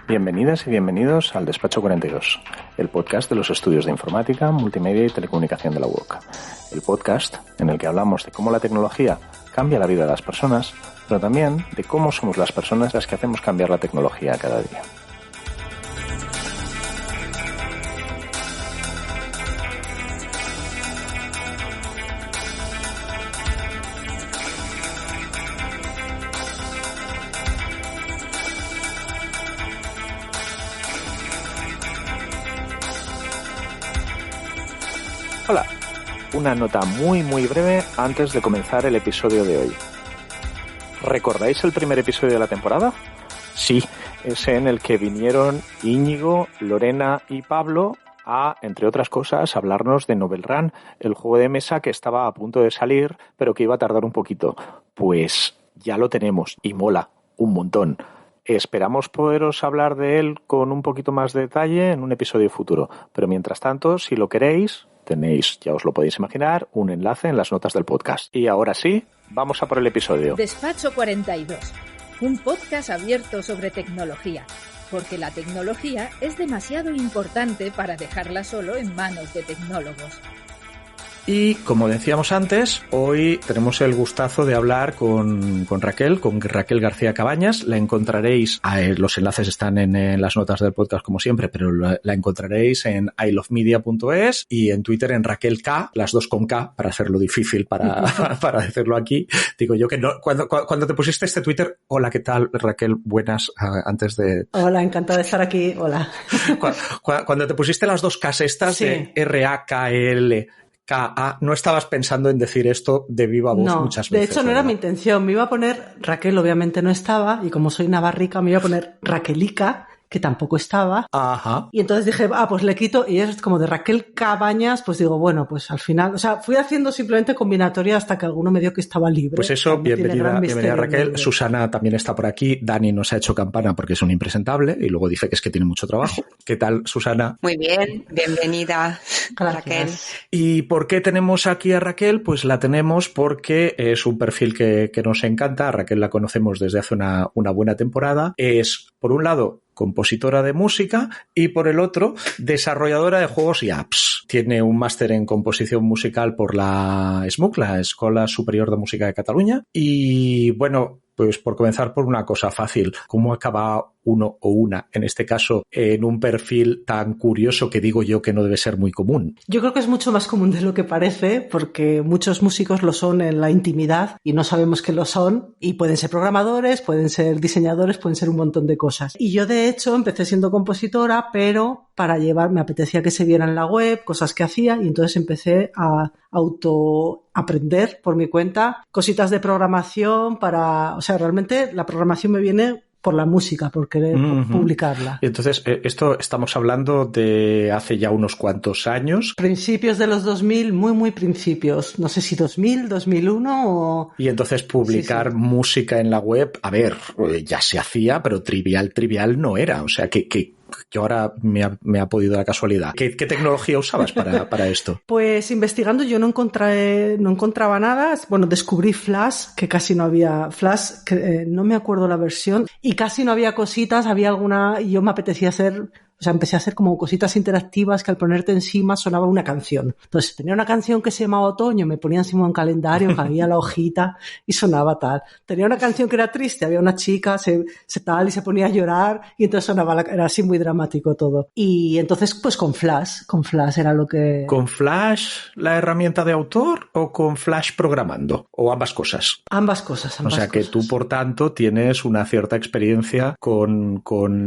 Bienvenidas y bienvenidos al Despacho 42, el podcast de los estudios de informática, multimedia y telecomunicación de la UOC. El podcast en el que hablamos de cómo la tecnología cambia la vida de las personas, pero también de cómo somos las personas las que hacemos cambiar la tecnología cada día. Hola, una nota muy breve antes de comenzar el episodio de hoy. ¿Recordáis el primer episodio de la temporada? Sí, ese en el que vinieron Íñigo, Lorena y Pablo a, entre otras cosas, hablarnos de Novel Run, el juego de mesa que estaba a punto de salir, pero que iba a tardar un poquito. Pues ya lo tenemos y mola un montón. Esperamos poderos hablar de él con un poquito más de detalle en un episodio futuro, pero mientras tanto, si lo queréis, tenéis, ya os lo podéis imaginar, un enlace en las notas del podcast. Y ahora sí, vamos a por el episodio. Despacho 42, un podcast abierto sobre tecnología, porque la tecnología es demasiado importante para dejarla solo en manos de tecnólogos. Y como decíamos antes, hoy tenemos el gustazo de hablar con Raquel García Cabañas. La encontraréis, los enlaces están en las notas del podcast como siempre, pero la encontraréis en ilovemedia.es y en Twitter en Raquel K, las dos con K, para hacerlo difícil para decirlo aquí. Digo yo que no, cuando te pusiste este Twitter, hola, ¿qué tal, Raquel? Buenas, antes de... Hola, encantada de estar aquí, hola. Cuando te pusiste las dos Ks estas, sí, de RAKL... K.A. no estabas pensando en decir esto de viva voz muchas veces. De hecho, no era mi intención. Me iba a poner, Raquel obviamente no estaba, y como soy navarrica, me iba a poner Raquelica, que tampoco estaba. Ajá. Y entonces dije, pues le quito, y es como de Raquel Cabañas, pues digo, bueno, pues al final, o sea, fui haciendo simplemente combinatoria hasta que alguno me dio que estaba libre. Pues eso, no bienvenida Raquel. Susana también está por aquí. Dani nos ha hecho campana porque es un impresentable y luego dice que es que tiene mucho trabajo. ¿Qué tal, Susana? Muy bien, bienvenida, Raquel. ¿Y por qué tenemos aquí a Raquel? Pues la tenemos porque es un perfil que nos encanta. A Raquel la conocemos desde hace una buena temporada. Es, por un lado, compositora de música y por el otro, desarrolladora de juegos y apps. Tiene un máster en composición musical por la SMUC, la Escola Superior de Música de Cataluña. Y bueno, pues por comenzar por una cosa fácil, ¿cómo acaba uno o una, en este caso, en un perfil tan curioso que digo yo que no debe ser muy común? Yo creo que es mucho más común de lo que parece, porque muchos músicos lo son en la intimidad y no sabemos que lo son, y pueden ser programadores, pueden ser diseñadores, pueden ser un montón de cosas. Y yo, de hecho, empecé siendo compositora, pero para me apetecía que se viera en la web, cosas que hacía, y entonces empecé a autoaprender por mi cuenta cositas de programación o sea, realmente la programación me viene por la música, por querer publicarla. Entonces, esto estamos hablando de hace ya unos cuantos años. Principios de los 2000, muy principios. No sé si 2000, 2001 o... Y entonces publicar música en la web, a ver, ya se hacía, pero trivial no era. O sea, que yo ahora me ha podido la casualidad. ¿Qué tecnología usabas para esto? Pues investigando yo no encontraba nada. Bueno, descubrí Flash, que casi no había Flash, que no me acuerdo la versión, y casi no había cositas, había alguna, y yo me apetecía hacer... O sea, empecé a hacer como cositas interactivas que al ponerte encima sonaba una canción. Entonces, tenía una canción que se llamaba Otoño, me ponía encima un calendario, caía la hojita y sonaba tal. Tenía una canción que era triste, había una chica, se tal, y se ponía a llorar, y entonces sonaba, era así muy dramático todo. Y entonces, pues con Flash era lo que... ¿Con Flash la herramienta de autor o con Flash programando? ¿O ambas cosas? Ambas cosas. O sea, que tú, por tanto, tienes una cierta experiencia con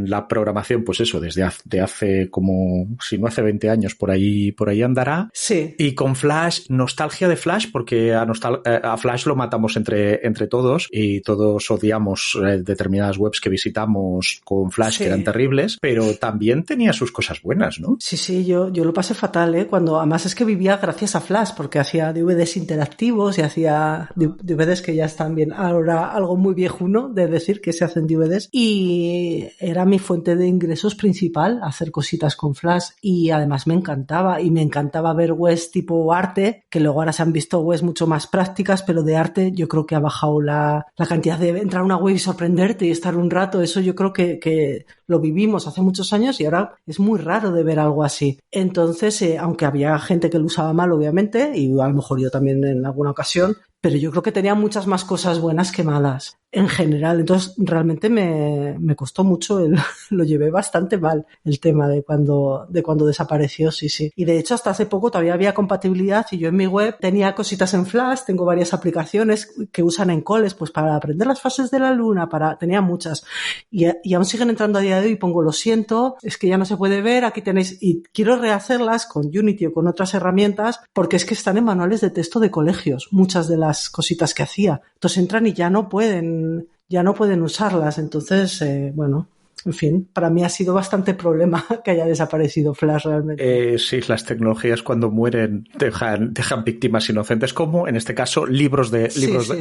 la programación, pues eso, desde hace como, si no hace 20 años, por ahí andará. Sí. Y con Flash, nostalgia de Flash, porque a Flash lo matamos entre todos y todos odiamos determinadas webs que visitamos con Flash, sí, que eran terribles, pero también tenía sus cosas buenas, ¿no? Sí, yo lo pasé fatal, cuando además es que vivía gracias a Flash, porque hacía DVDs interactivos y hacía DVDs que ya están bien, ahora algo muy viejuno de decir que se hacen DVDs, y era mi fuente de ingresos principal. brutal hacer cositas con Flash y además me encantaba ver webs tipo arte, que luego ahora se han visto webs mucho más prácticas, pero de arte yo creo que ha bajado la cantidad de entrar a una web y sorprenderte y estar un rato. Eso yo creo que lo vivimos hace muchos años y ahora es muy raro de ver algo así. Entonces, aunque había gente que lo usaba mal, obviamente, y a lo mejor yo también en alguna ocasión, pero yo creo que tenía muchas más cosas buenas que malas en general. Entonces realmente me costó mucho, lo llevé bastante mal el tema de cuando desapareció, sí. Y de hecho hasta hace poco todavía había compatibilidad y yo en mi web tenía cositas en Flash, tengo varias aplicaciones que usan en coles pues para aprender las fases de la luna, tenía muchas y aún siguen entrando a día de hoy y pongo lo siento, es que ya no se puede ver, aquí tenéis, y quiero rehacerlas con Unity o con otras herramientas porque es que están en manuales de texto de colegios, muchas de las cositas que hacía. Entonces entran y ya no pueden usarlas. Entonces, bueno, en fin, para mí ha sido bastante problema que haya desaparecido Flash realmente. Sí, las tecnologías cuando mueren dejan víctimas inocentes, como en este caso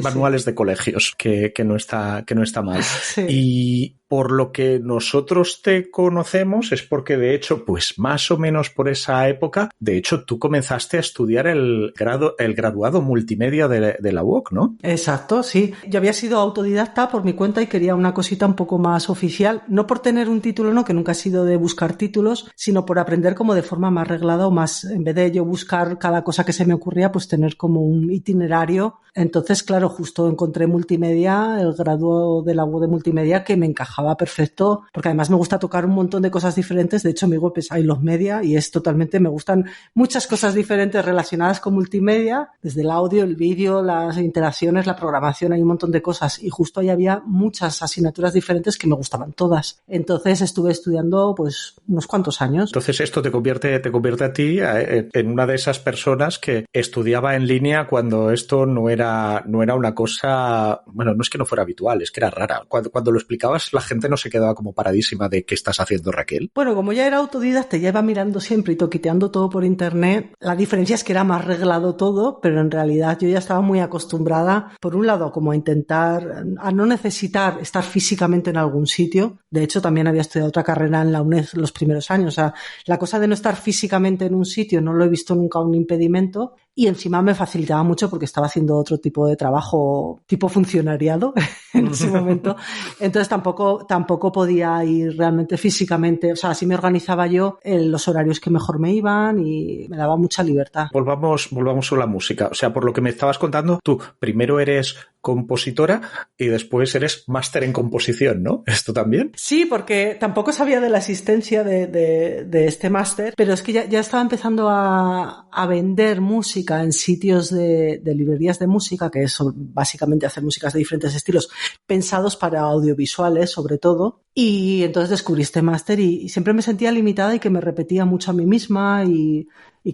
manuales de colegios, que no está mal. Sí. Y por lo que nosotros te conocemos es porque, de hecho, pues más o menos por esa época, de hecho, tú comenzaste a estudiar el graduado multimedia de la UOC, ¿no? Exacto, sí. Yo había sido autodidacta por mi cuenta y quería una cosita un poco más oficial, no por tener un título, no, que nunca he sido de buscar títulos, sino por aprender como de forma más reglada o más, en vez de yo buscar cada cosa que se me ocurría, pues tener como un itinerario. Entonces, claro, justo encontré multimedia, el graduado de la UOC de multimedia, que me encajaba perfecto, porque además me gusta tocar un montón de cosas diferentes. De hecho, mi web es iLove Media y es totalmente, me gustan muchas cosas diferentes relacionadas con multimedia, desde el audio, el vídeo, las interacciones, la programación, hay un montón de cosas y justo ahí había muchas asignaturas diferentes que me gustaban todas. Entonces estuve estudiando pues unos cuantos años. Entonces esto te convierte a ti en una de esas personas que estudiaba en línea cuando esto no era una cosa, bueno, no es que no fuera habitual, es que era rara. Cuando lo explicabas, la gente no se quedaba como paradísima de ¿qué estás haciendo, Raquel? Bueno, como ya era autodidacta, ya iba mirando siempre y toquiteando todo por internet. La diferencia es que era más reglado todo, pero en realidad yo ya estaba muy acostumbrada, por un lado, como a no necesitar estar físicamente en algún sitio. De hecho, también había estudiado otra carrera en la UNED los primeros años. O sea, la cosa de no estar físicamente en un sitio no lo he visto nunca un impedimento. Y encima me facilitaba mucho porque estaba haciendo otro tipo de trabajo, tipo funcionariado en ese momento. Entonces tampoco podía ir realmente físicamente. O sea, así me organizaba yo los horarios que mejor me iban y me daba mucha libertad. Volvamos a la música. O sea, por lo que me estabas contando, tú primero eres compositora y después eres máster en composición, ¿no? ¿Esto también? Sí, porque tampoco sabía de la existencia de este máster, pero es que ya estaba empezando a vender música en sitios de librerías de música, que es básicamente hacer músicas de diferentes estilos, pensados para audiovisuales sobre todo, y entonces descubrí este máster y siempre me sentía limitada y que me repetía mucho a mí misma y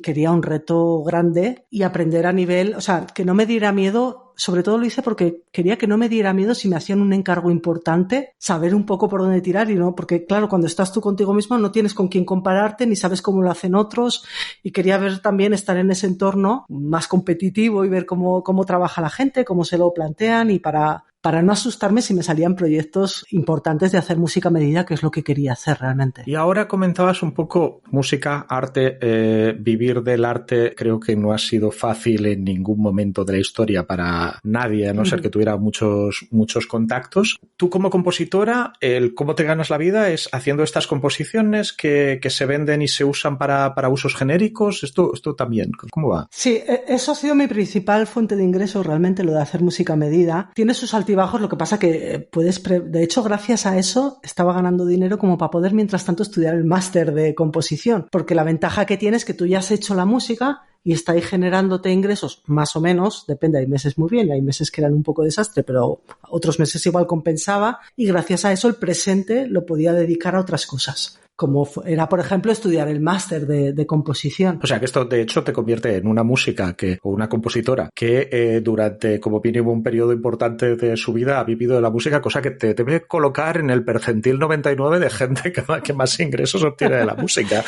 quería un reto grande y aprender a nivel, o sea, que no me diera miedo. Sobre todo lo hice porque quería que no me diera miedo si me hacían un encargo importante, saber un poco por dónde tirar y no, porque claro, cuando estás tú contigo mismo no tienes con quién compararte ni sabes cómo lo hacen otros y quería ver también estar en ese entorno más competitivo y ver cómo trabaja la gente, cómo se lo plantean y para no asustarme si me salían proyectos importantes de hacer música a medida, que es lo que quería hacer realmente. Y ahora comentabas un poco música, arte, vivir del arte creo que no ha sido fácil en ningún momento de la historia para nadie, a no ser que tuviera muchos contactos. Tú como compositora, ¿cómo te ganas la vida? ¿Es haciendo estas composiciones que se venden y se usan para usos genéricos? ¿Esto también? ¿Cómo va? Sí, eso ha sido mi principal fuente de ingresos realmente, lo de hacer música a medida. Tiene sus altibajos, lo que pasa que de hecho, gracias a eso estaba ganando dinero como para poder mientras tanto estudiar el máster de composición, porque la ventaja que tienes es que tú ya has hecho la música y está ahí generándote ingresos, más o menos, depende, hay meses muy bien, hay meses que eran un poco desastre, pero otros meses igual compensaba y gracias a eso el presente lo podía dedicar a otras cosas, como era, por ejemplo, estudiar el máster de composición. O sea, que esto, de hecho, te convierte en una música o una compositora que durante, como mínimo, un periodo importante de su vida ha vivido de la música, cosa que te debe colocar en el percentil 99 de gente que más ingresos obtiene de la música.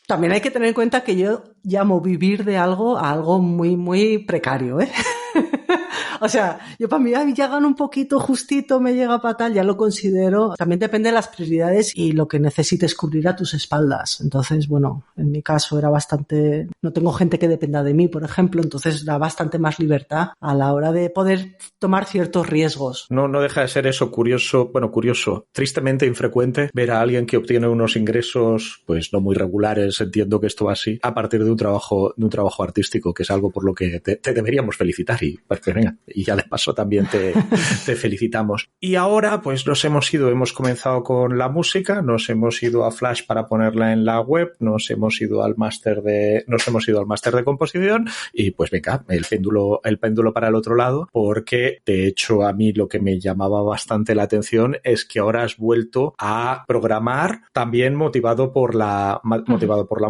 También hay que tener en cuenta que yo llamo vivir de algo a algo muy, muy precario, ¿eh? O sea, yo para mí ya gano un poquito justito, me llega para tal, ya lo considero. También depende de las prioridades y lo que necesites cubrir a tus espaldas. Entonces, bueno, en mi caso era bastante... No tengo gente que dependa de mí, por ejemplo, entonces da bastante más libertad a la hora de poder tomar ciertos riesgos. No deja de ser eso curioso, tristemente infrecuente ver a alguien que obtiene unos ingresos pues no muy regulares, entiendo que esto va así, a partir de un trabajo artístico, que es algo por lo que te deberíamos felicitar y pues venga, y ya de paso también te felicitamos. Y ahora pues hemos comenzado con la música, nos hemos ido a Flash para ponerla en la web, nos hemos ido al máster de composición y pues venga, el péndulo para el otro lado, porque de hecho a mí lo que me llamaba bastante la atención es que ahora has vuelto a programar también motivado por la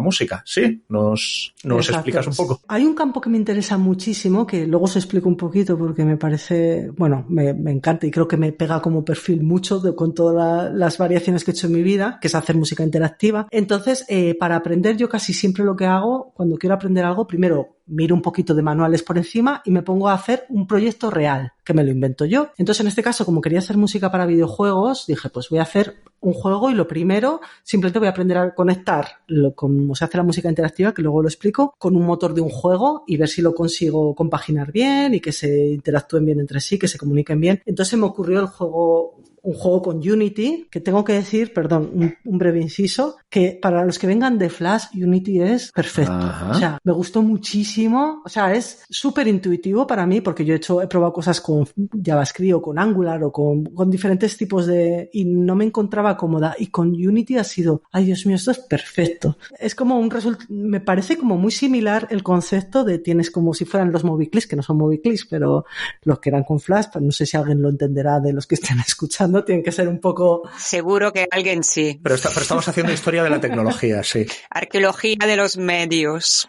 música. Sí, nos explicas un poco. Hay un campo que me interesa muchísimo, que luego os explico un poquito porque me parece, me encanta y creo que me pega como perfil mucho con todas las variaciones que he hecho en mi vida, que es hacer música interactiva. Entonces, para aprender, yo casi siempre lo que hago, cuando quiero aprender algo, primero miro un poquito de manuales por encima y me pongo a hacer un proyecto real, que me lo invento yo. Entonces, en este caso, como quería hacer música para videojuegos, dije, pues voy a hacer un juego y lo primero, simplemente voy a aprender a conectar como se hace la música interactiva, que luego lo explico, con un motor de un juego y ver si lo consigo compaginar bien y que se interactúen bien entre sí, que se comuniquen bien. Entonces me ocurrió un juego con Unity, que tengo que decir, un breve inciso, que para los que vengan de Flash, Unity es perfecto. Ajá. O sea, me gustó muchísimo. O sea, es súper intuitivo para mí, porque yo he probado cosas con JavaScript o con Angular o con diferentes tipos y no me encontraba cómoda. Y con Unity ha sido, ay Dios mío, esto es perfecto. Es como me parece como muy similar el concepto de tienes como si fueran los MobiClicks, que no son MobiClicks, pero los que eran con Flash, pues no sé si alguien lo entenderá de los que estén escuchando. Tienen que ser un poco... Seguro que alguien sí. Pero estamos haciendo historia de la tecnología, sí. Arqueología de los medios.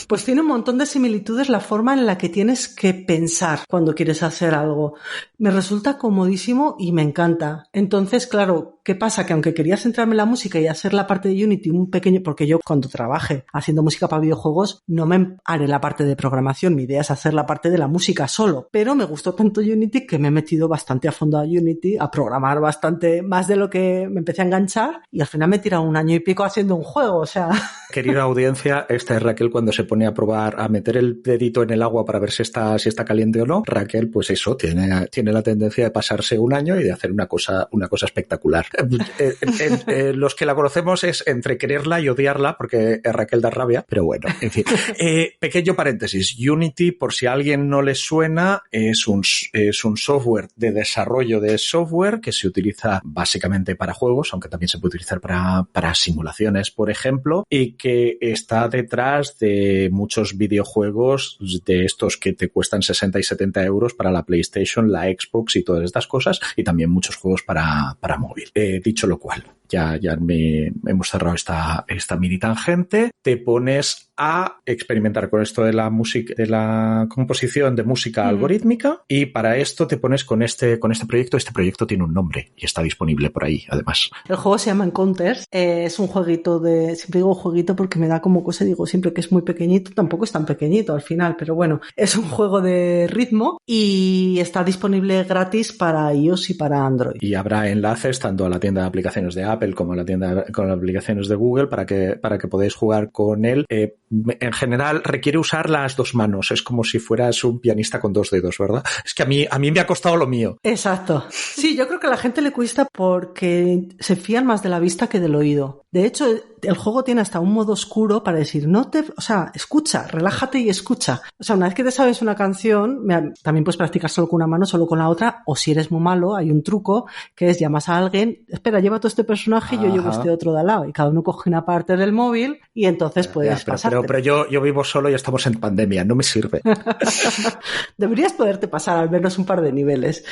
Pues tiene un montón de similitudes la forma en la que tienes que pensar cuando quieres hacer algo. Me resulta comodísimo y me encanta. Entonces, claro, ¿qué pasa? Que aunque quería centrarme en la música y hacer la parte de Unity un pequeño... Porque yo cuando trabaje haciendo música para videojuegos no me haré la parte de programación. Mi idea es hacer la parte de la música solo. Pero me gustó tanto Unity que me he metido bastante a fondo a Unity, a programar bastante más de lo que me empecé a enganchar y al final me he tirado 1 año y pico haciendo un juego, o sea... Querida audiencia, esta es Raquel cuando se pone a probar, a meter el dedito en el agua para ver si está caliente o no. Raquel, pues eso, tiene la tendencia de pasarse 1 año y de hacer una cosa espectacular. Los que la conocemos es entre quererla y odiarla, porque Raquel da rabia, pero bueno, en fin. Pequeño paréntesis, Unity, por si a alguien no le suena, es un software de desarrollo de software que se utiliza básicamente para juegos, aunque también se puede utilizar para simulaciones, por ejemplo, y que está detrás de muchos videojuegos de estos que te cuestan 60 y 70 euros para la PlayStation, la Xbox y todas estas cosas, y también muchos juegos para móvil. Dicho lo cual, ya hemos cerrado esta mini tangente. Te pones a experimentar con esto de la música, de la composición de música algorítmica, y para esto te pones con este proyecto. Este proyecto tiene un nombre y está disponible por ahí, además. El juego se llama Encounters. Es un jueguito siempre digo jueguito porque me da como cosa, digo siempre que es muy pequeñito, tampoco es tan pequeñito al final, pero bueno, es un juego de ritmo y está disponible gratis para iOS y para Android. Y habrá enlaces tanto a la tienda de aplicaciones de Apple como a la tienda con las aplicaciones de Google para que podáis jugar con él. En general requiere usar las 2 manos, es como si fueras un pianista con 2 dedos, ¿verdad? Es que a mí me ha costado lo mío. Exacto. Sí, yo creo que a la gente le cuesta porque se fían más de la vista que del oído. De hecho, el juego tiene hasta un modo oscuro para decir, escucha, relájate y escucha. O sea, una vez que te sabes una canción, también puedes practicar solo con una mano, solo con la otra, o si eres muy malo, hay un truco que es llamas a alguien, espera, lleva todo este personaje y yo llevo este otro de al lado, y cada uno coge una parte del móvil y entonces puedes pasarte. Pero yo vivo solo y estamos en pandemia, no me sirve. Deberías poderte pasar al menos un par de niveles.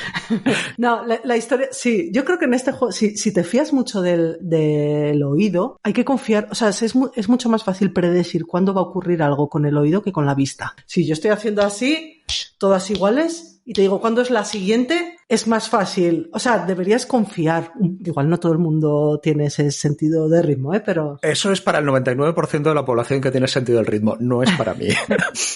No, la historia, sí, yo creo que en este juego, si te fías mucho del oído, hay que confiar, o sea, es mucho más fácil predecir cuándo va a ocurrir algo con el oído que con la vista. Si yo estoy haciendo así, todas iguales, y te digo cuándo es la siguiente, es más fácil. O sea, deberías confiar. Igual no todo el mundo tiene ese sentido de ritmo, pero... Eso es para el 99% de la población que tiene sentido del ritmo, no es para mí.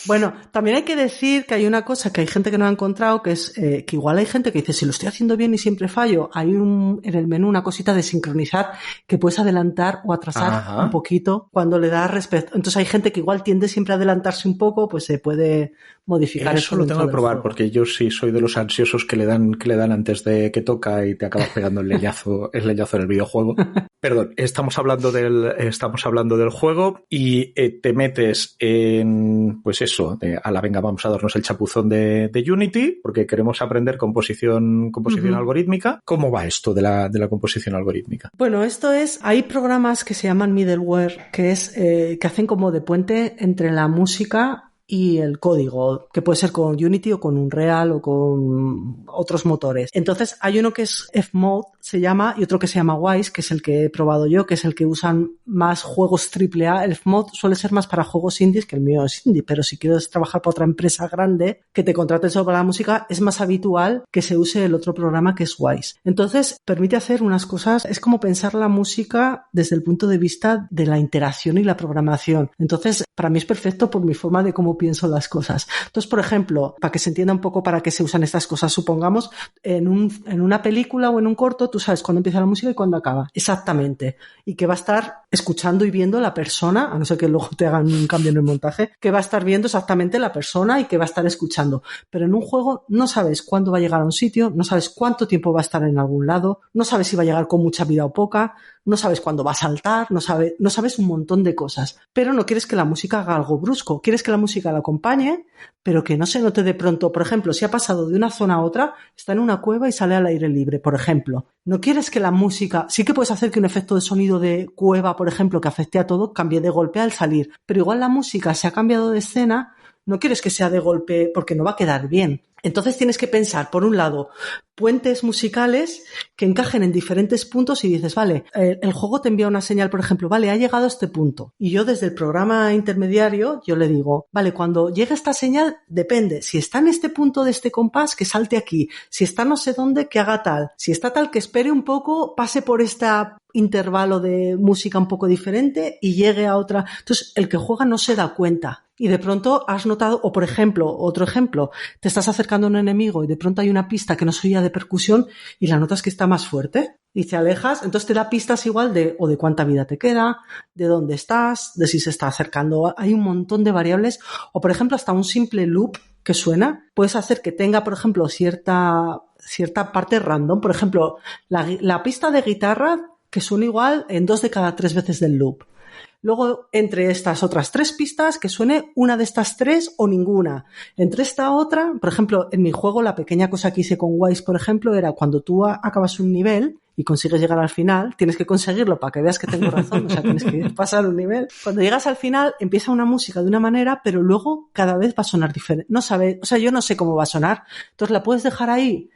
Bueno, también hay que decir que hay una cosa que hay gente que no ha encontrado, que es que igual hay gente que dice, si lo estoy haciendo bien y siempre fallo, hay en el menú una cosita de sincronizar que puedes adelantar o atrasar un poquito cuando le das respecto. Entonces hay gente que igual tiende siempre a adelantarse un poco, pues se puede modificar eso. Eso lo tengo que probar, porque yo sí soy de los ansiosos que le dan antes de que toca y te acabas pegando el leñazo en el videojuego. Perdón, estamos hablando del juego y te metes en, pues eso, venga, vamos a darnos el chapuzón de Unity, porque queremos aprender composición algorítmica. ¿Cómo va esto de la composición algorítmica? Bueno, hay programas que se llaman middleware, que hacen como de puente entre la música y el código, que puede ser con Unity o con Unreal o con otros motores. Entonces hay uno que es Fmode, se llama, y otro que se llama Wwise, que es el que he probado yo, que es el que usan más juegos AAA. El Fmode suele ser más para juegos indies, que el mío es indie, pero si quieres trabajar para otra empresa grande que te contraten solo para la música, es más habitual que se use el otro programa que es Wwise. Entonces permite hacer unas cosas, es como pensar la música desde el punto de vista de la interacción y la programación. Entonces para mí es perfecto por mi forma de cómo pienso las cosas. Entonces, por ejemplo, para que se entienda un poco para qué se usan estas cosas, supongamos, en una película o en un corto, tú sabes cuándo empieza la música y cuándo acaba. Exactamente. Y que va a estar escuchando y viendo la persona, a no ser que luego te hagan un cambio en el montaje, que va a estar viendo exactamente la persona y que va a estar escuchando. Pero en un juego no sabes cuándo va a llegar a un sitio, no sabes cuánto tiempo va a estar en algún lado, no sabes si va a llegar con mucha vida o poca, no sabes cuándo va a saltar, no sabes un montón de cosas. Pero no quieres que la música haga algo brusco, quieres que la música la acompañe, pero que no se note de pronto. Por ejemplo, si ha pasado de una zona a otra, está en una cueva y sale al aire libre, por ejemplo. No quieres que la música... Sí que puedes hacer que un efecto de sonido de cueva, por ejemplo, que afecte a todo, cambie de golpe al salir. Pero igual la música se ha cambiado de escena, no quieres que sea de golpe porque no va a quedar bien. Entonces tienes que pensar, por un lado, puentes musicales que encajen en diferentes puntos y dices, vale, el juego te envía una señal, por ejemplo, vale, ha llegado a este punto. Y yo desde el programa intermediario, yo le digo, vale, cuando llegue esta señal, depende. Si está en este punto de este compás, que salte aquí. Si está no sé dónde, que haga tal. Si está tal, que espere un poco, pase por este intervalo de música un poco diferente y llegue a otra. Entonces, el que juega no se da cuenta. Y de pronto has notado, o por ejemplo, otro ejemplo, te estás acercando a un enemigo y de pronto hay una pista que no se oía de percusión y la notas que está más fuerte y te alejas, entonces te da pistas igual de cuánta vida te queda, de dónde estás, de si se está acercando. Hay un montón de variables, o por ejemplo hasta un simple loop que suena, puedes hacer que tenga, por ejemplo, cierta parte random, por ejemplo, la pista de guitarra que suena igual en 2 de cada 3 veces del loop. Luego, entre estas otras 3 pistas, que suene una de estas 3 o ninguna. Entre esta otra, por ejemplo, en mi juego, la pequeña cosa que hice con Wwise, por ejemplo, era cuando tú acabas un nivel y consigues llegar al final, tienes que conseguirlo para que veas que tengo razón, o sea, tienes que pasar un nivel. Cuando llegas al final, empieza una música de una manera, pero luego cada vez va a sonar diferente. No sabes, o sea, yo no sé cómo va a sonar. Entonces la puedes dejar ahí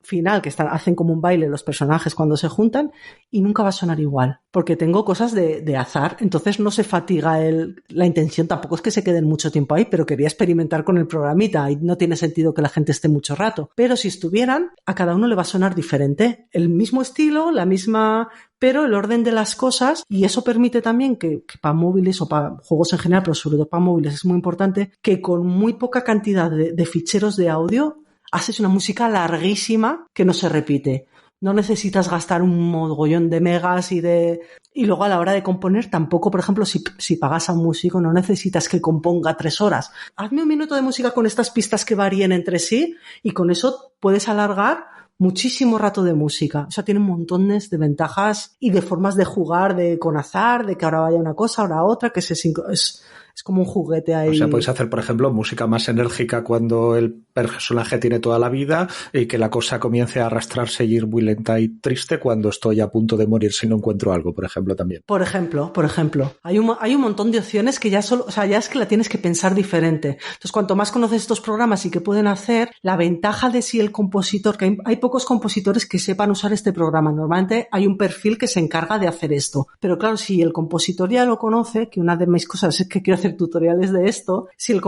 final, que hacen como un baile los personajes cuando se juntan y nunca va a sonar igual, porque tengo cosas de azar, entonces no se fatiga la intención, tampoco es que se queden mucho tiempo ahí, pero quería experimentar con el programita y no tiene sentido que la gente esté mucho rato, pero si estuvieran, a cada uno le va a sonar diferente, el mismo estilo, la misma, pero el orden de las cosas, y eso permite también que para móviles o para juegos en general, pero sobre todo para móviles es muy importante, que con muy poca cantidad de ficheros de audio haces una música larguísima que no se repite. No necesitas gastar un mogollón de megas y luego a la hora de componer tampoco, por ejemplo, si pagas a un músico no necesitas que componga 3 horas. Hazme un minuto de música con estas pistas que varíen entre sí y con eso puedes alargar muchísimo rato de música. O sea, tiene montones de ventajas y de formas de jugar con azar, de que ahora vaya una cosa, ahora otra, que es como un juguete ahí. O sea, puedes hacer, por ejemplo, música más enérgica cuando el personaje tiene toda la vida y que la cosa comience a arrastrarse y ir muy lenta y triste cuando estoy a punto de morir si no encuentro algo, por ejemplo, también. Por ejemplo. Hay un montón de opciones que ya es que la tienes que pensar diferente. Entonces, cuanto más conoces estos programas y qué pueden hacer, la ventaja de si el compositor, que hay pocos compositores que sepan usar este programa. Normalmente hay un perfil que se encarga de hacer esto. Pero claro, si el compositor ya lo conoce, que una de mis cosas es que quiero hacer hacer tutoriales de esto, si el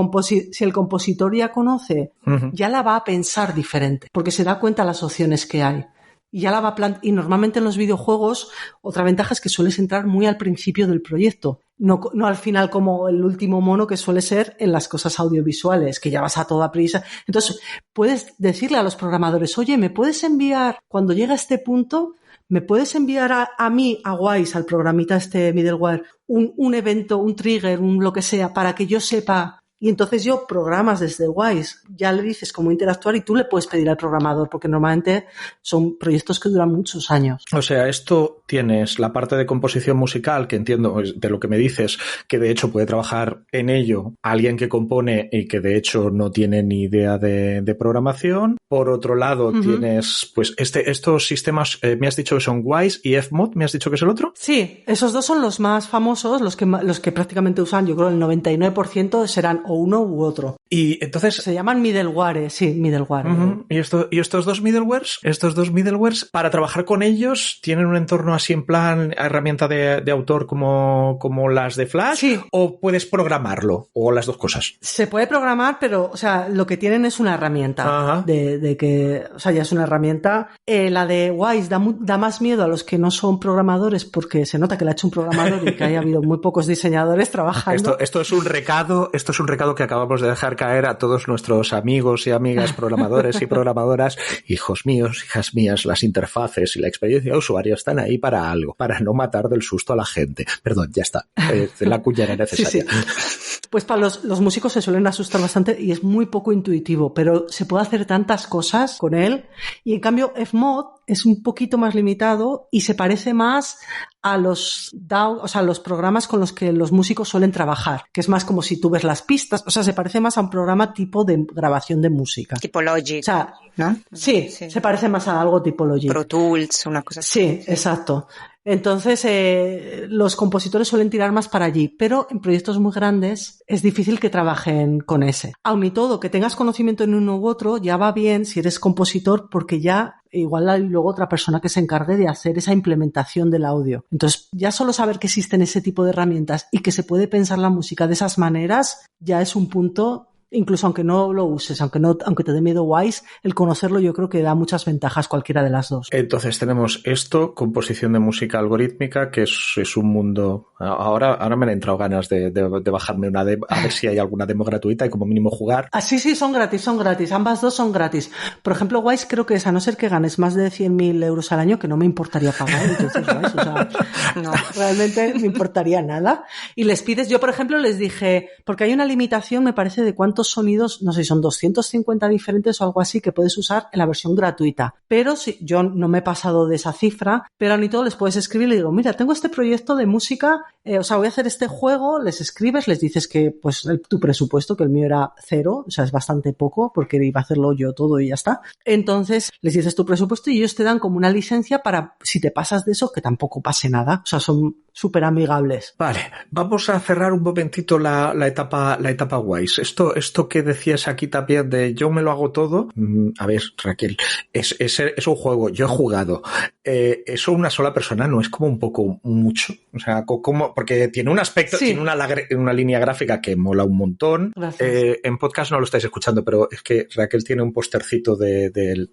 compositor ya conoce, ya la va a pensar diferente, porque se da cuenta las opciones que hay. Y ya la va a y normalmente en los videojuegos, otra ventaja es que sueles entrar muy al principio del proyecto. No al final como el último mono que suele ser en las cosas audiovisuales, que ya vas a toda prisa. Entonces, puedes decirle a los programadores, oye, ¿me puedes enviar, cuando llega a este punto, me puedes enviar a mí, a Wise, al programita middleware, un evento, un trigger, un lo que sea, para que yo sepa? Y entonces yo programas desde Wise, ya le dices cómo interactuar y tú le puedes pedir al programador, porque normalmente son proyectos que duran muchos años. O sea, esto tienes la parte de composición musical, que entiendo de lo que me dices, que de hecho puede trabajar en ello alguien que compone y que de hecho no tiene ni idea de programación. Por otro lado, tienes pues estos sistemas, me has dicho que son Wise y Fmod, ¿me has dicho que es el otro? Sí, esos dos son los más famosos, los que prácticamente usan, yo creo el 99% serán o uno u otro. Y entonces se llaman middleware, sí, middleware. ¿Y estos dos middlewares, para trabajar con ellos, tienen un entorno así en plan herramienta de autor como las de Flash? Sí. ¿O puedes programarlo? ¿O las dos cosas? Se puede programar, pero, o sea, lo que tienen es una herramienta de que, o sea, ya es una herramienta. La de Wise da más miedo a los que no son programadores, porque se nota que la ha hecho un programador y que haya habido muy pocos diseñadores trabajando. Esto es un recado que acabamos de dejar caer a todos nuestros amigos y amigas programadores y programadoras. Hijos míos, hijas mías, las interfaces y la experiencia de usuario están ahí para algo, para no matar del susto a la gente. Perdón, ya está. La cuña era necesaria. Sí. Pues para los músicos se suelen asustar bastante y es muy poco intuitivo, pero se puede hacer tantas cosas con él. Y en cambio Fmod es un poquito más limitado y se parece más a los DAW, o sea, los programas con los que los músicos suelen trabajar, que es más como si tú ves las pistas, o sea, se parece más a un programa tipo de grabación de música. Tipo Logic, o sea, ¿no? Sí, se parece más a algo tipo Logic. Pro Tools, una cosa así. Sí, exacto. Entonces, los compositores suelen tirar más para allí, pero en proyectos muy grandes es difícil que trabajen con ese. Aun y todo, que tengas conocimiento en uno u otro, ya va bien si eres compositor, porque ya igual hay luego otra persona que se encargue de hacer esa implementación del audio. Entonces, ya solo saber que existen ese tipo de herramientas y que se puede pensar la música de esas maneras, ya es un punto. Incluso aunque no lo uses, aunque te dé miedo Wise, el conocerlo yo creo que da muchas ventajas cualquiera de las dos. Entonces tenemos esto, composición de música algorítmica, que es un mundo. Ahora me han entrado ganas de bajarme una demo, a ver si hay alguna demo gratuita y como mínimo jugar. Ah, sí, son gratis. Ambas dos son gratis. Por ejemplo, Wise creo que es, a no ser que ganes más de 100.000 euros al año, que no me importaría pagar. Entonces, Wise, o sea, no, realmente me importaría nada. Y les pides, yo por ejemplo les dije, porque hay una limitación, me parece, de cuántos sonidos, no sé, son 250 diferentes o algo así que puedes usar en la versión gratuita. Pero sí, yo no me he pasado de esa cifra, pero a ni todo les puedes escribir y le digo, mira, tengo este proyecto de música, o sea, voy a hacer este juego, les escribes, les dices que pues tu presupuesto, que el mío era 0, o sea, es bastante poco porque iba a hacerlo yo todo y ya está. Entonces, les dices tu presupuesto y ellos te dan como una licencia para, si te pasas de eso, que tampoco pase nada. O sea, son súper amigables. Vale, vamos a cerrar un momentito la etapa Wise. Esto que decías aquí también de yo me lo hago todo. A ver, Raquel, es un juego, yo he jugado. Eso una sola persona no es como un poco mucho. O sea, porque tiene un aspecto, sí. Tiene una línea gráfica que mola un montón. En podcast no lo estáis escuchando, pero es que Raquel tiene un postercito del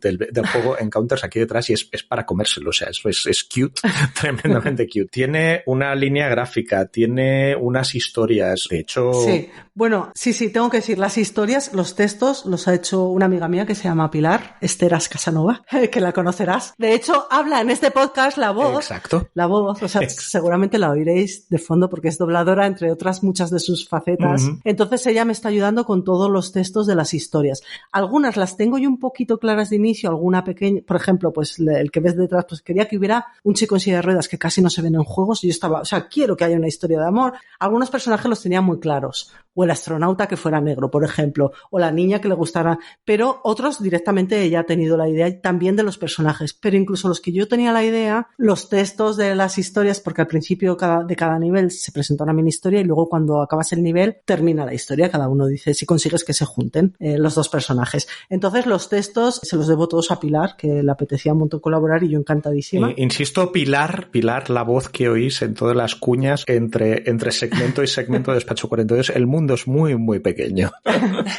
juego Encounters aquí detrás y es para comérselo. O sea, eso es cute, tremendamente cute. Tiene una línea gráfica, tiene unas historias. De hecho... Sí, bueno, sí, tengo que decir, las historias, los textos los ha hecho una amiga mía que se llama Pilar Esteras Casanova, que la conocerás. De hecho, habla en este podcast la voz. Exacto. La voz, o sea, seguramente la oiréis de fondo porque es dobladora, entre otras muchas de sus facetas. Uh-huh. Entonces ella me está ayudando con todos los textos de las historias. Algunas las tengo yo un poquito claras de inicio, alguna pequeña, por ejemplo, pues el que ves detrás, pues quería que hubiera un chico en silla de ruedas que casi no se ven en juegos y yo estaba, o sea, quiero que haya una historia de amor. Algunos personajes los tenía muy claros. O el astronauta que fuera negro. por ejemplo, o la niña que le gustara, pero otros directamente ella ha tenido la idea también de los personajes, pero incluso los que yo tenía la idea, los textos de las historias, porque al principio de cada nivel se presenta una mini historia y luego cuando acabas el nivel termina la historia, cada uno dice si consigues que se junten los dos personajes. Entonces los textos se los debo todos a Pilar, que le apetecía un montón colaborar y yo encantadísima. Insisto, Pilar, la voz que oís en todas las cuñas entre segmento y segmento de Despacho 42, el mundo es muy, muy pequeño.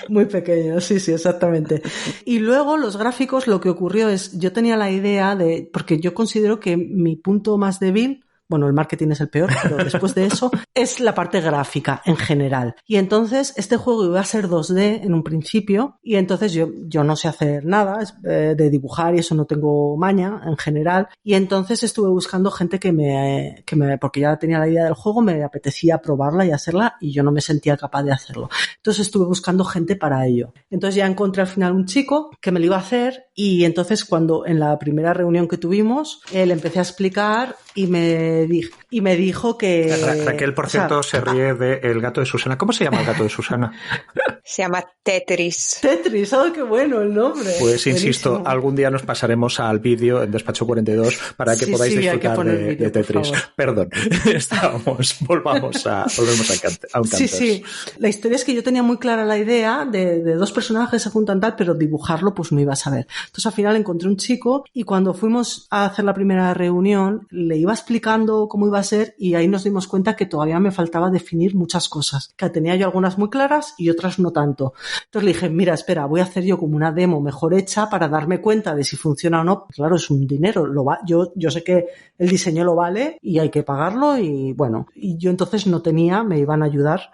Muy pequeño, sí, exactamente. Y luego los gráficos, lo que ocurrió es, yo tenía la idea de, porque yo considero que mi punto más débil, bueno, el marketing es el peor, pero después de eso es la parte gráfica en general. Y entonces este juego iba a ser 2D en un principio y entonces yo no sé hacer nada de dibujar y eso, no tengo maña en general. Y entonces estuve buscando gente que me porque ya tenía la idea del juego, me apetecía probarla y hacerla y yo no me sentía capaz de hacerlo. Entonces estuve buscando gente para ello. Entonces ya encontré al final un chico que me lo iba a hacer y entonces cuando en la primera reunión que tuvimos le empecé a explicar y me dijo que... Raquel, por cierto, se ríe del gato de Susana. ¿Cómo se llama el gato de Susana? Se llama Tetris. Tetris, ¡oh, qué bueno el nombre! Pues insisto, algún día nos pasaremos al vídeo en Despacho 42 para que podáis disfrutar de Tetris. Perdón, volvemos a un Counters. Sí. La historia es que yo tenía muy clara la idea de dos personajes que se juntan tal, pero dibujarlo pues no iba a saber. Entonces al final encontré un chico y cuando fuimos a hacer la primera reunión le iba explicando cómo iba a ser y ahí nos dimos cuenta que todavía me faltaba definir muchas cosas, que tenía yo algunas muy claras y otras no tanto. Entonces le dije, mira, espera, voy a hacer yo como una demo mejor hecha para darme cuenta de si funciona o no. Claro, es un dinero, yo sé que el diseño lo vale y hay que pagarlo y bueno, y yo entonces no tenía, me iban a ayudar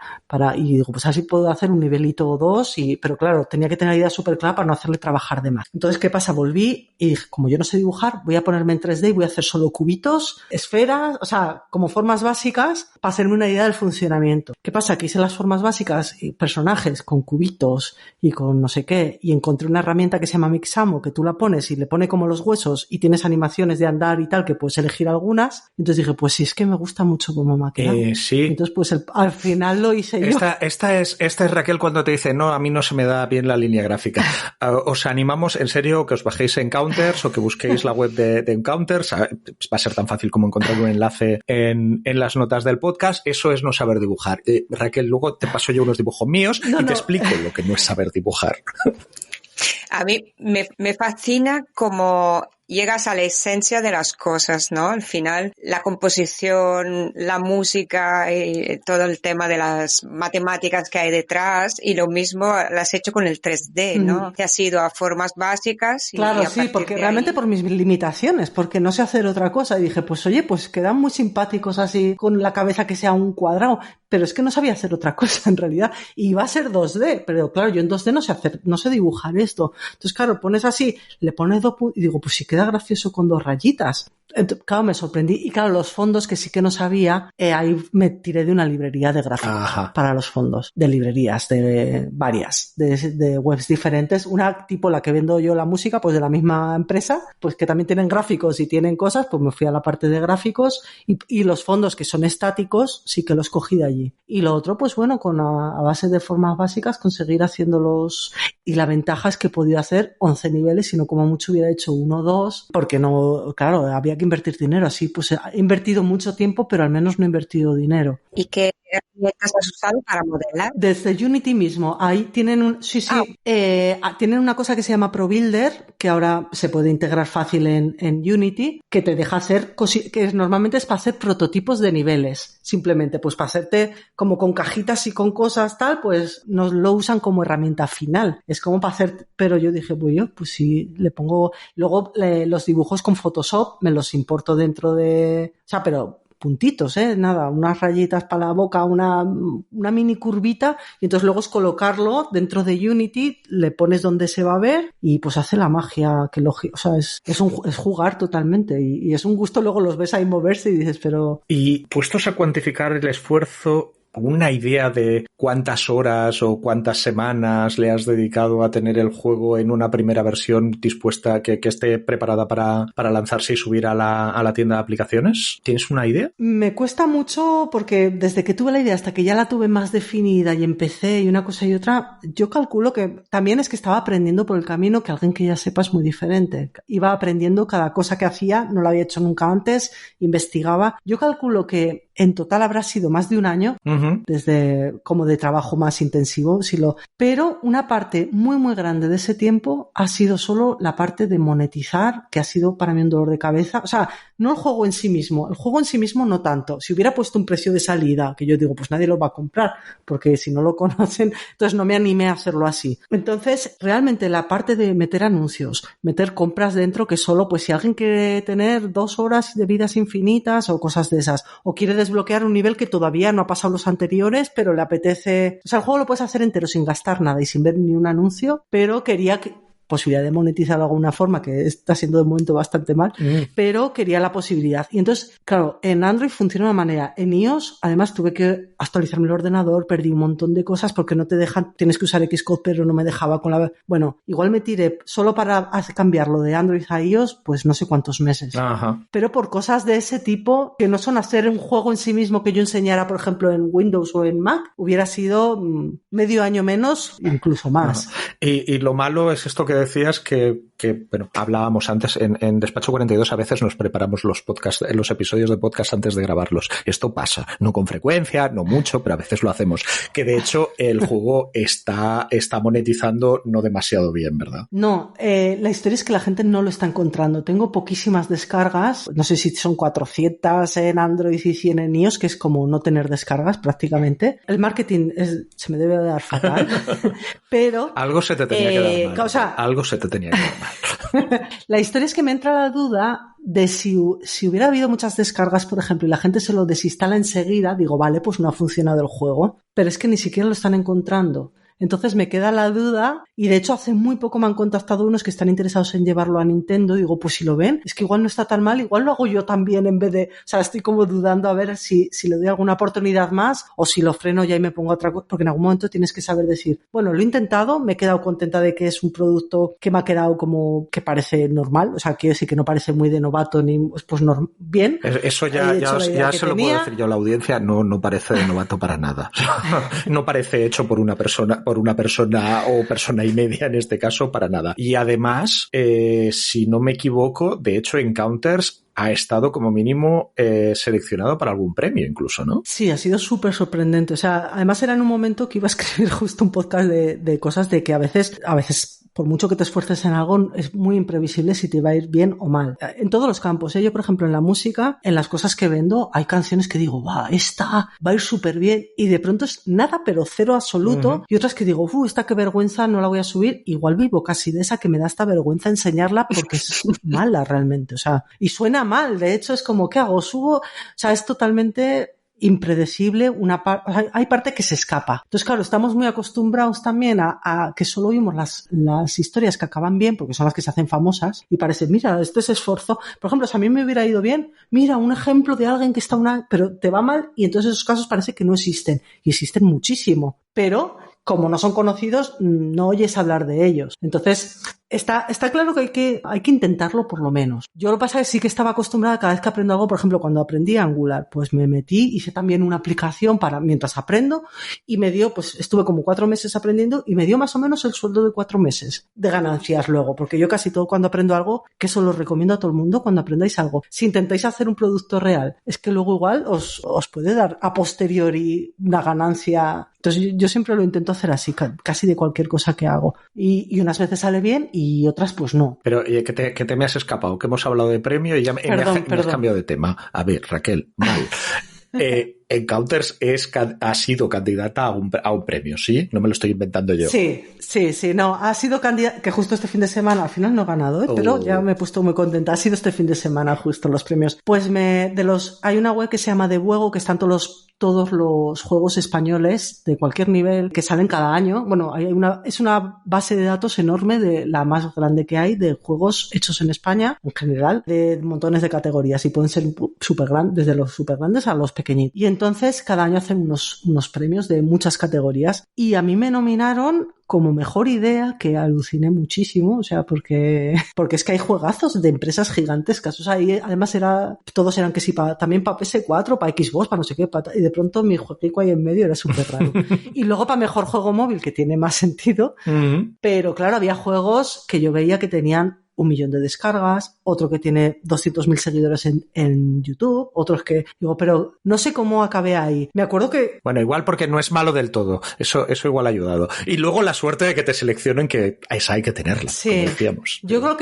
y digo, pues así puedo hacer un nivelito o dos, pero claro, tenía que tener la idea súper clara para no hacerle trabajar de más. Entonces, ¿qué pasa? Volví y dije, como yo no sé dibujar, voy a ponerme en 3D y voy a hacer solo cubitos, esferas, o sea, como formas básicas para hacerme una idea del funcionamiento. ¿Qué pasa? Que hice las formas básicas y personajes con cubitos y con no sé qué y encontré una herramienta que se llama Mixamo que tú la pones y le pone como los huesos y tienes animaciones de andar y tal que puedes elegir algunas. Entonces dije, pues sí, es que me gusta mucho cómo me ha quedado. Sí. Entonces pues al final lo hice yo. Esta es Raquel cuando te dice, no, a mí no se me da bien la línea gráfica. Os animamos en serio que os bajéis Encounters o que busquéis la web de Encounters. Va a ser tan fácil como encontrar un enlace en las notas del podcast. Eso es no saber dibujar. Raquel, luego te paso yo unos dibujos míos y te explico lo que no es saber dibujar. A mí me fascina cómo llegas a la esencia de las cosas, ¿no? Al final, la composición, la música y todo el tema de las matemáticas que hay detrás y lo mismo lo has hecho con el 3D, ¿no? Te has ido a formas básicas. Claro, sí, porque realmente por mis limitaciones, porque no sé hacer otra cosa y dije, pues oye, pues quedan muy simpáticos así con la cabeza que sea un cuadrado, pero es que no sabía hacer otra cosa en realidad y iba a ser 2D, pero claro, yo en 2D no sé dibujar esto. Entonces, claro, pones así, le pones dos puntos y digo, pues sí queda gracioso con dos rayitas. Entonces, claro, me sorprendí y claro, los fondos que sí que no sabía, ahí me tiré de una librería de gráficos para los fondos, de librerías, de varias, de webs diferentes, una tipo la que vendo yo la música, pues de la misma empresa, pues que también tienen gráficos y tienen cosas, pues me fui a la parte de gráficos y los fondos que son estáticos sí que los cogí de allí. Y lo otro, pues bueno, a base de formas básicas conseguir haciéndolos y la ventaja es que he podido hacer 11 niveles y no como mucho hubiera hecho 1 o 2, porque no, claro, había que invertir dinero, así pues he invertido mucho tiempo, pero al menos no he invertido dinero. ¿Y qué herramientas has usado para modelar? Desde Unity mismo, ahí tienen tienen una cosa que se llama ProBuilder, que ahora se puede integrar fácil en Unity, que te deja hacer que normalmente es para hacer prototipos de niveles, simplemente pues para hacerte como con cajitas y con cosas tal, pues nos lo usan como herramienta final, es como para hacer, pero yo dije, pues sí, le pongo, luego los dibujos con Photoshop me los importo dentro de, o sea, pero puntitos, nada, unas rayitas para la boca, una mini curvita y entonces luego es colocarlo dentro de Unity, le pones donde se va a ver y pues hace la magia que o sea, es jugar totalmente y es un gusto, luego los ves ahí moverse y dices, pero... Y puestos a cuantificar el esfuerzo una idea de cuántas horas o cuántas semanas le has dedicado a tener el juego en una primera versión dispuesta que esté preparada para lanzarse y subir a la tienda de aplicaciones? ¿Tienes una idea? Me cuesta mucho porque desde que tuve la idea hasta que ya la tuve más definida y empecé y una cosa y otra, yo calculo que también es que estaba aprendiendo por el camino, que alguien que ya sepa es muy diferente. Iba aprendiendo cada cosa que hacía, no lo había hecho nunca antes, investigaba. Yo calculo que en total habrá sido más de un año, desde como de trabajo más intensivo, pero una parte muy muy grande de ese tiempo ha sido solo la parte de monetizar, que ha sido para mí un dolor de cabeza. O sea, no el juego en sí mismo, el juego en sí mismo no tanto. Si hubiera puesto un precio de salida, que yo digo, pues nadie lo va a comprar, porque si no lo conocen, entonces no me animé a hacerlo así. Entonces, realmente la parte de meter anuncios, meter compras dentro, que solo, pues si alguien quiere tener 2 horas de vidas infinitas o cosas de esas, o quiere desbloquear un nivel que todavía no ha pasado los anteriores, pero le apetece... O sea, el juego lo puedes hacer entero sin gastar nada y sin ver ni un anuncio, pero quería posibilidad de monetizar de alguna forma, que está siendo de momento bastante mal, pero quería la posibilidad. Y entonces, claro, en Android funciona de una manera. En iOS, además, tuve que actualizarme el ordenador, perdí un montón de cosas porque no te dejan, tienes que usar Xcode, pero no me dejaba con la... Bueno, igual me tiré solo para cambiarlo de Android a iOS, pues no sé cuántos meses. Ajá. Pero por cosas de ese tipo, que no son hacer un juego en sí mismo que yo enseñara, por ejemplo, en Windows o en Mac, hubiera sido medio año menos, incluso más. Y lo malo es esto que decías que bueno, hablábamos antes en Despacho 42, a veces nos preparamos los episodios de podcast antes de grabarlos. Esto pasa, no con frecuencia, no mucho, pero a veces lo hacemos. Que de hecho el juego está monetizando no demasiado bien, ¿verdad? No, la historia es que la gente no lo está encontrando. Tengo poquísimas descargas, no sé si son 400 en Android y 100 en iOS, que es como no tener descargas prácticamente. El marketing se me debe de dar fatal, pero... Algo se te tenía que dar mal. O sea, algo se te tenía que dar mal. La historia es que me entra la duda de si hubiera habido muchas descargas, por ejemplo, y la gente se lo desinstala enseguida, digo, vale, pues no ha funcionado el juego, pero es que ni siquiera lo están encontrando. Entonces me queda la duda, y de hecho hace muy poco me han contactado unos que están interesados en llevarlo a Nintendo. Digo, pues si lo ven, es que igual no está tan mal, igual lo hago yo también en vez de... O sea, estoy como dudando a ver si le doy alguna oportunidad más o si lo freno ya y me pongo a otra cosa, porque en algún momento tienes que saber decir, bueno, lo he intentado, me he quedado contenta de que es un producto que me ha quedado como que parece normal, o sea, quiero decir que no parece muy de novato ni pues bien. Eso ya se lo puedo decir yo a la audiencia, no parece de novato para nada. No parece hecho por una persona o persona y media en este caso, para nada. Y además, si no me equivoco, de hecho Encounters ha estado como mínimo seleccionado para algún premio incluso, ¿no? Sí, ha sido súper sorprendente. O sea, además era en un momento que iba a escribir justo un podcast de cosas de que a veces por mucho que te esfuerces en algo, es muy imprevisible si te va a ir bien o mal. En todos los campos, Yo, por ejemplo, en la música, en las cosas que vendo, hay canciones que digo, esta va a ir súper bien, y de pronto es nada, pero cero absoluto, y otras que digo, esta qué vergüenza, no la voy a subir. Igual vivo casi de esa que me da esta vergüenza enseñarla porque es mala realmente, o sea, y suena mal, de hecho es como, ¿qué hago? Subo, o sea, es totalmente... impredecible, hay parte que se escapa. Entonces, claro, estamos muy acostumbrados también a que solo oímos las historias que acaban bien, porque son las que se hacen famosas, y parece, mira, este se esforzó. Por ejemplo, si a mí me hubiera ido bien, mira, un ejemplo de alguien que está pero te va mal, y entonces esos casos parece que no existen, y existen muchísimo, pero como no son conocidos, no oyes hablar de ellos. Entonces, está claro que hay que intentarlo por lo menos. Yo lo que pasa es que sí que estaba acostumbrada cada vez que aprendo algo, por ejemplo, cuando aprendí Angular, pues me metí, hice también una aplicación para mientras aprendo, y me dio, pues estuve como 4 meses aprendiendo, y me dio más o menos el sueldo de 4 meses de ganancias luego, porque yo casi todo cuando aprendo algo, que eso lo recomiendo a todo el mundo, cuando aprendáis algo, si intentáis hacer un producto real, es que luego igual os puede dar a posteriori una ganancia. Entonces yo siempre lo intento hacer así, casi de cualquier cosa que hago. Y unas veces sale bien y otras pues no. Pero que te me has escapado, que hemos hablado de premio y ya me has cambiado de tema. A ver, Raquel, mal. Encounters ha sido candidata a un premio, ¿sí? No me lo estoy inventando yo. Sí, no, ha sido candidata, que justo este fin de semana, al final no he ganado, pero ya me he puesto muy contenta. Ha sido este fin de semana justo los premios. Pues hay una web que se llama Debuego, que están todos los juegos españoles de cualquier nivel que salen cada año. Bueno, es una base de datos enorme, de la más grande que hay, de juegos hechos en España, en general, de montones de categorías, y pueden ser súper grandes, desde los súper grandes a los pequeñitos. Y entonces cada año hacen unos premios de muchas categorías y a mí me nominaron como mejor idea, que aluciné muchísimo, o sea, porque es que hay juegazos de empresas gigantescas, o sea, y además todos eran que sí, también para PS4, para Xbox, para no sé qué, y de pronto mi jueguico ahí en medio era súper raro. Y luego para mejor juego móvil, que tiene más sentido, pero claro, había juegos que yo veía que tenían 1 millón de descargas, otro que tiene 200.000 seguidores en YouTube, otros que digo, pero no sé cómo acabé ahí. Me acuerdo que... Bueno, igual porque no es malo del todo. Eso igual ha ayudado. Y luego la suerte de que te seleccionen, que esa hay que tenerla, sí, como decíamos. Yo creo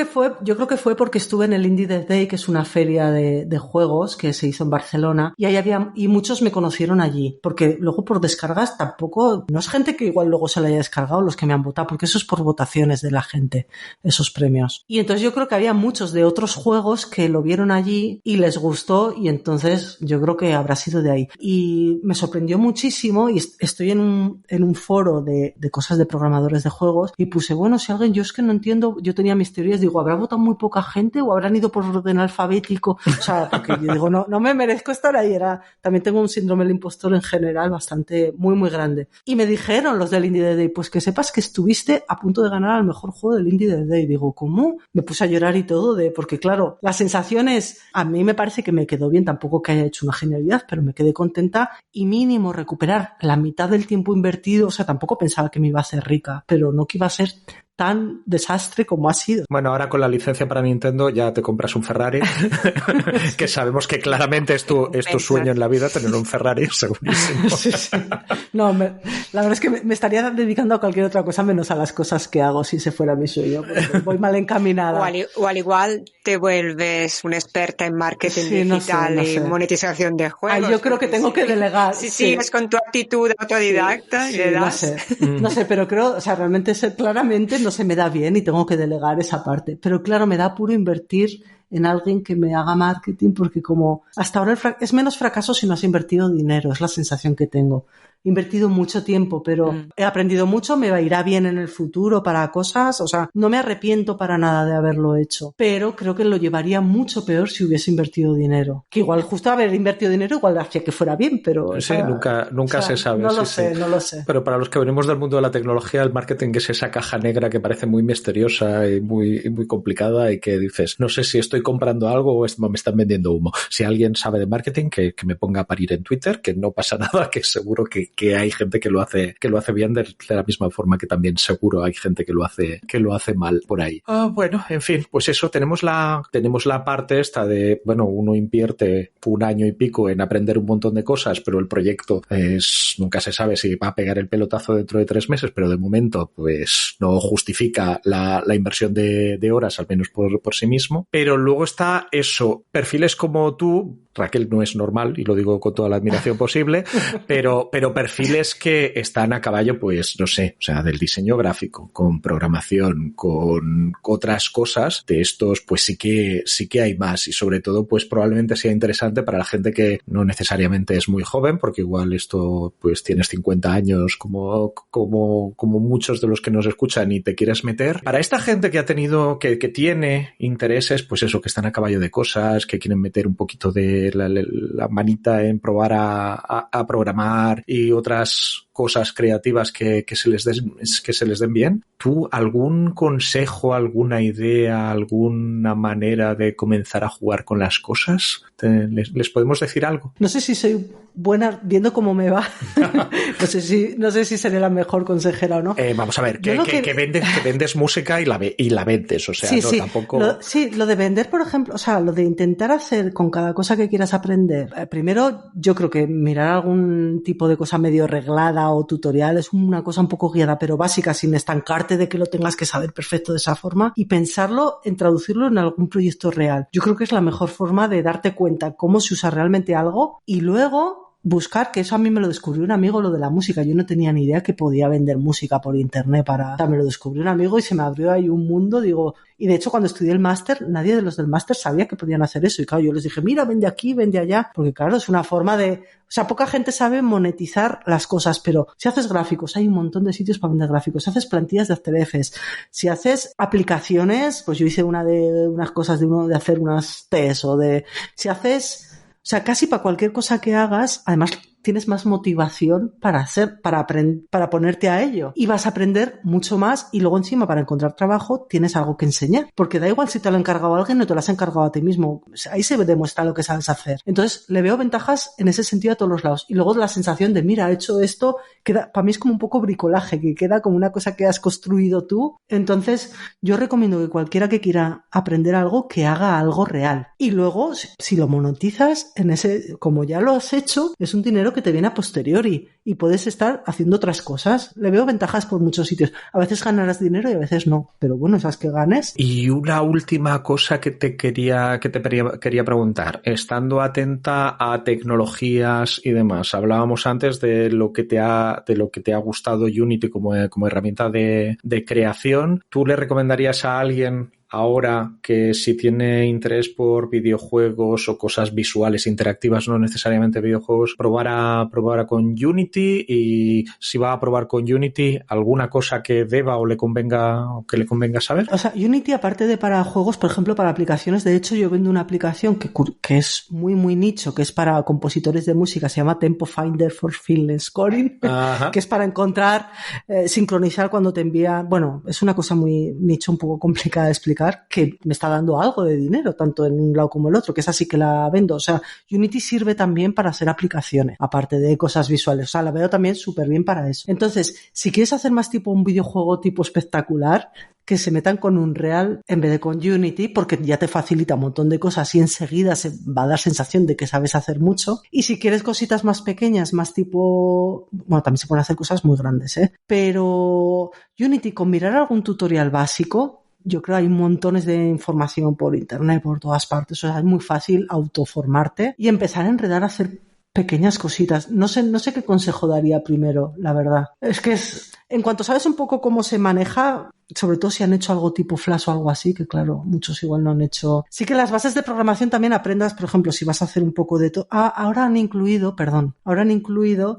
que fue porque estuve en el Indie Dev Day, que es una feria de juegos que se hizo en Barcelona, y ahí y muchos me conocieron allí, porque luego por descargas tampoco, no es gente que igual luego se la haya descargado los que me han votado, porque eso es por votaciones de la gente, esos premios. Y entonces yo creo que había muchos de otros juegos que lo vieron allí y les gustó, y entonces yo creo que habrá sido de ahí. Y me sorprendió muchísimo, y estoy en un foro de cosas de programadores de juegos, y puse, bueno, si alguien, yo es que no entiendo, yo tenía mis teorías, digo, ¿habrá votado muy poca gente o habrán ido por orden alfabético? O sea, porque yo digo, no me merezco estar ahí. También tengo un síndrome del impostor en general bastante, muy, muy grande. Y me dijeron los del Indie Dev Day, pues que sepas que estuviste a punto de ganar al mejor juego del Indie Dev Day. Digo, ¿cómo? Me puse a llorar y todo, porque claro, las sensaciones, a mí me parece que me quedó bien, tampoco que haya hecho una genialidad, pero me quedé contenta, y mínimo recuperar la mitad del tiempo invertido. O sea, tampoco pensaba que me iba a hacer rica, pero no que iba a ser tan desastre como ha sido. Bueno, ahora con la licencia para Nintendo ya te compras un Ferrari, que sabemos que claramente es tu sueño en la vida, tener un Ferrari, segurísimo. Sí. No, la verdad es que me estaría dedicando a cualquier otra cosa menos a las cosas que hago si ese fuera mi sueño, porque voy mal encaminada. O al igual te vuelves una experta en marketing digital y monetización de juegos. Ay, yo creo que tengo que delegar. Si sigues con tu actitud autodidacta, le das. No sé, pero creo, o sea, realmente claramente no se me da bien y tengo que delegar esa parte. Pero claro, me da apuro invertir en alguien que me haga marketing, porque como hasta ahora es menos fracaso si no has invertido dinero, es la sensación que tengo. He invertido mucho tiempo, pero he aprendido mucho, me irá bien en el futuro para cosas, o sea, no me arrepiento para nada de haberlo hecho, pero creo que lo llevaría mucho peor si hubiese invertido dinero. Que igual justo haber invertido dinero igual hacía que fuera bien, pero... Sí, nunca o sea, se sabe. No lo sé. Pero para los que venimos del mundo de la tecnología, el marketing es esa caja negra que parece muy misteriosa y muy complicada, y que dices, no sé si estoy comprando algo o me están vendiendo humo. Si alguien sabe de marketing, que me ponga a parir en Twitter, que no pasa nada, que seguro que hay gente que lo hace bien de la misma forma que también seguro hay gente que lo hace mal por ahí. Bueno, en fin, pues eso, tenemos la parte esta de, bueno, uno invierte 1 año y pico en aprender un montón de cosas, pero el proyecto nunca se sabe si va a pegar el pelotazo dentro de 3 meses, pero de momento pues no justifica la inversión de horas, al menos por sí mismo. Pero luego está eso, perfiles como tú, Raquel no es normal, y lo digo con toda la admiración posible, pero perfiles que están a caballo, pues, no sé, o sea, del diseño gráfico, con programación, con otras cosas, de estos, pues sí que hay más, y sobre todo, pues probablemente sea interesante para la gente que no necesariamente es muy joven, porque igual esto, pues tienes 50 años como muchos de los que nos escuchan y te quieres meter. Para esta gente que ha tenido, que tiene intereses, pues eso, que están a caballo de cosas, que quieren meter un poquito de la manita en probar a programar y otras cosas creativas que se les den bien. ¿Tú algún consejo, alguna idea, alguna manera de comenzar a jugar con las cosas? ¿Les podemos decir algo? No sé si soy buena viendo cómo me va. no sé si seré la mejor consejera o no. Vamos a ver, que vendes música y la vendes, o sea, sí, no sí. Tampoco... Lo de vender, por ejemplo, o sea, lo de intentar hacer con cada cosa que quieras aprender. Primero, yo creo que mirar algún tipo de cosa medio reglada o tutorial es una cosa un poco guiada, pero básica, sin estancarte de que lo tengas que saber perfecto de esa forma, y pensarlo en traducirlo en algún proyecto real. Yo creo que es la mejor forma de darte cuenta cómo se usa realmente algo, y luego buscar, que eso a mí me lo descubrió un amigo, lo de la música. Yo no tenía ni idea que podía vender música por internet me lo descubrió un amigo y se me abrió ahí un mundo, digo, y de hecho cuando estudié el máster, nadie de los del máster sabía que podían hacer eso, y claro, yo les dije, mira, vende aquí, vende allá, porque claro, es una forma de, o sea, poca gente sabe monetizar las cosas, pero si haces gráficos, hay un montón de sitios para vender gráficos, si haces plantillas de After Effects, si haces aplicaciones, pues yo hice unas cosas de hacer unas tests, si haces... O sea, casi para cualquier cosa que hagas, además tienes más motivación para ponerte a ello. Y vas a aprender mucho más y luego encima para encontrar trabajo tienes algo que enseñar. Porque da igual si te lo ha encargado alguien o te lo has encargado a ti mismo. O sea, ahí se demuestra lo que sabes hacer. Entonces, le veo ventajas en ese sentido a todos los lados. Y luego la sensación de, mira, he hecho esto, para mí es como un poco bricolaje, que queda como una cosa que has construido tú. Entonces, yo recomiendo que cualquiera que quiera aprender algo, que haga algo real. Y luego, si lo monetizas, como ya lo has hecho, es un dinero que te viene a posteriori y puedes estar haciendo otras cosas. Le veo ventajas por muchos sitios. A veces ganarás dinero y a veces no, pero bueno, esas que ganes. Y una última cosa que te quería preguntar, estando atenta a tecnologías y demás, hablábamos antes de lo que te ha gustado Unity como herramienta de creación. ¿Tú le recomendarías a alguien ahora que si tiene interés por videojuegos o cosas visuales interactivas, no necesariamente videojuegos, probar con Unity? Y si va a probar con Unity, alguna cosa que deba o le convenga saber? O sea, Unity, aparte de para juegos, por ejemplo, para aplicaciones, de hecho yo vendo una aplicación que es muy muy nicho, que es para compositores de música, se llama Tempo Finder for Film Scoring, que es para encontrar, sincronizar cuando te envían, bueno, es una cosa muy nicho, un poco complicada de explicar, que me está dando algo de dinero, tanto en un lado como el otro, que es así que la vendo. O sea, Unity sirve también para hacer aplicaciones, aparte de cosas visuales. O sea, la veo también súper bien para eso. Entonces, si quieres hacer más tipo un videojuego tipo espectacular, que se metan con Unreal en vez de con Unity, porque ya te facilita un montón de cosas y enseguida se va a dar sensación de que sabes hacer mucho. Y si quieres cositas más pequeñas, más tipo... Bueno, también se pueden hacer cosas muy grandes, pero Unity, con mirar algún tutorial básico, yo creo que hay montones de información por internet, por todas partes. O sea, es muy fácil autoformarte y empezar a enredar a hacer pequeñas cositas. No sé qué consejo daría primero, la verdad. Es que en cuanto sabes un poco cómo se maneja, sobre todo si han hecho algo tipo Flash o algo así, que claro, muchos igual no han hecho. Sí que las bases de programación también aprendas, por ejemplo, si vas a hacer un poco de todo. Ahora han incluido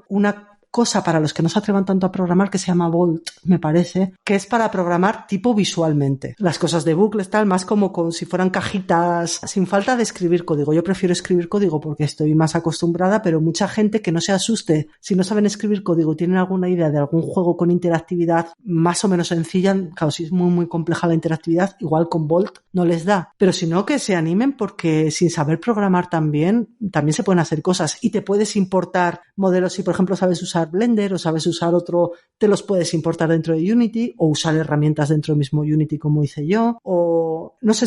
una cosa para los que no se atrevan tanto a programar que se llama Bolt, me parece, que es para programar tipo visualmente. Las cosas de bucles, tal, más como si fueran cajitas, sin falta de escribir código. Yo prefiero escribir código porque estoy más acostumbrada, pero mucha gente que no se asuste si no saben escribir código y tienen alguna idea de algún juego con interactividad más o menos sencilla, claro, si es muy muy compleja la interactividad, igual con Bolt no les da. Pero si no, que se animen porque sin saber programar también se pueden hacer cosas y te puedes importar modelos. Si por ejemplo sabes usar Blender o sabes usar otro, te los puedes importar dentro de Unity o usar herramientas dentro del mismo Unity como hice yo, o no sé,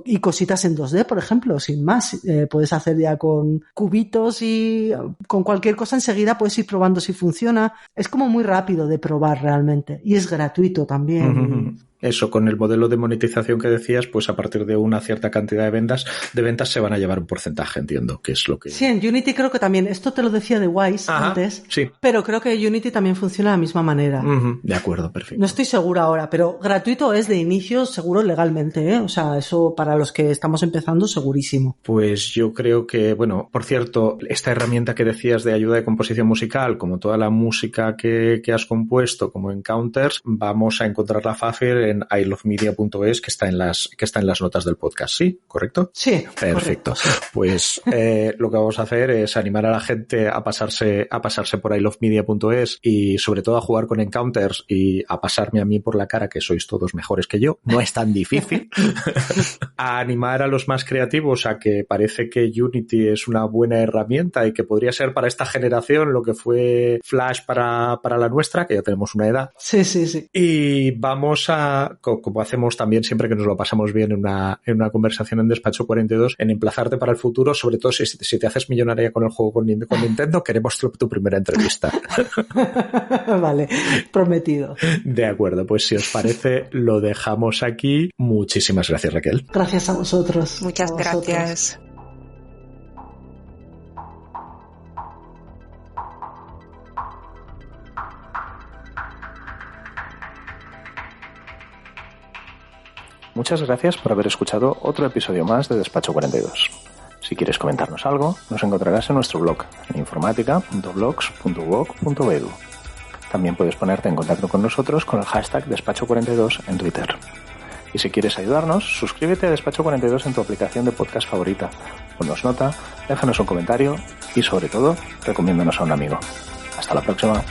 y cositas en 2D, por ejemplo, sin más. Puedes hacer ya con cubitos y con cualquier cosa enseguida puedes ir probando si funciona. Es como muy rápido de probar realmente y es gratuito también. Eso, con el modelo de monetización que decías, pues a partir de una cierta cantidad de ventas se van a llevar un porcentaje, entiendo, que es lo que... Sí, en Unity creo que también, esto te lo decía de Wise antes, sí. Pero creo que Unity también funciona de la misma manera. De acuerdo, perfecto. No estoy segura ahora, pero gratuito es de inicio, seguro legalmente, O sea, eso para los que estamos empezando, segurísimo. Pues yo creo que, bueno, por cierto, esta herramienta que decías de ayuda de composición musical, como toda la música que has compuesto, como Encounters, vamos a encontrarla fácil en ilovemedia.es, que está en las notas del podcast, ¿sí? ¿Correcto? Sí. Perfecto. Correcto, sí. Pues lo que vamos a hacer es animar a la gente a pasarse por ilovemedia.es y sobre todo a jugar con Encounters y a pasarme a mí por la cara que sois todos mejores que yo. No es tan difícil. A animar a los más creativos a que parece que Unity es una buena herramienta y que podría ser para esta generación lo que fue Flash para la nuestra, que ya tenemos una edad. Sí. Y vamos a, como hacemos también siempre que nos lo pasamos bien en una conversación en Despacho 42, en emplazarte para el futuro, sobre todo si te haces millonaria con el juego con Nintendo, queremos tu primera entrevista. Vale, prometido. De acuerdo, pues si os parece lo dejamos aquí. Muchísimas gracias, Raquel. Gracias a vosotros. Muchas gracias. Muchas gracias por haber escuchado otro episodio más de Despacho 42. Si quieres comentarnos algo, nos encontrarás en nuestro blog, en informática.blogs.voc.edu. También puedes ponerte en contacto con nosotros con el hashtag Despacho42 en Twitter. Y si quieres ayudarnos, suscríbete a Despacho 42 en tu aplicación de podcast favorita, ponnos nota, déjanos un comentario y sobre todo, recomiéndanos a un amigo. Hasta la próxima.